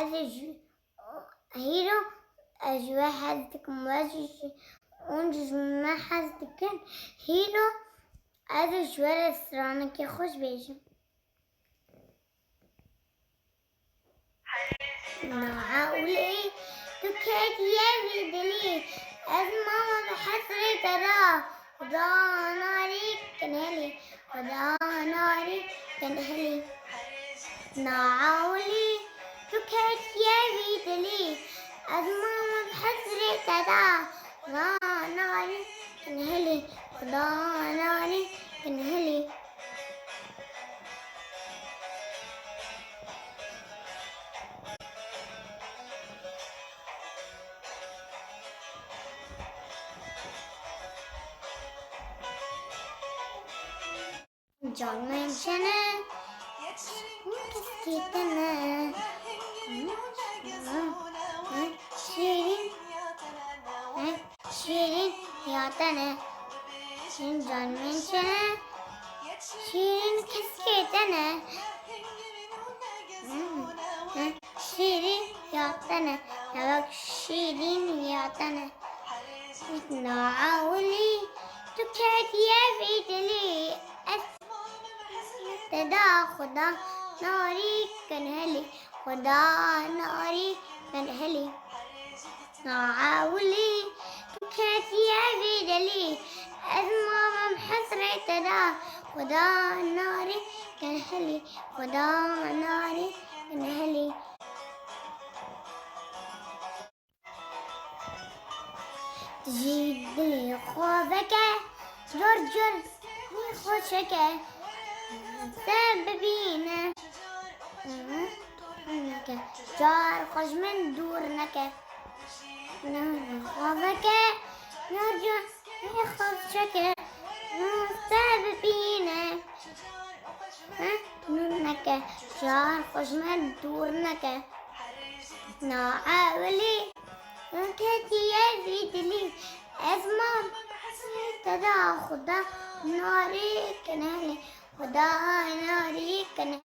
ازش هيرو اجوا حزتك مواجش اونجز ما حزتك هيرو ازش ورا سرانك خوش بيجم معاولي تكيت يا دلي از ماما بحسري ترى خدا ناري كنهلي خدا ناري كنهلي نعاولي تكيت يا دلي از ماما بحسري ترى خدا ناري كنهلي خدا ناري كنهلي John mentioned Shirin yatane John mentioned Shirin kisketane Shirin yatane Yavak Shirin yatane Naawli Tuket yavidli تدا خدا ناري كنهلي خدا ناري كنهلي نعاولي بكيت يا بيدلي أزمام محسري تدا خدا ناري كنهلي خدا ناري كنهلي تجيب لي خوفك جرجر خوشك سببينا جار خوش من دورنك خوفك نرجع خوشك سببينا نورنك جار خوش من دورنك نعاولي كتي يزيدلي اسمع تدا خدا ناري كنهلي خدا ناري كنهلي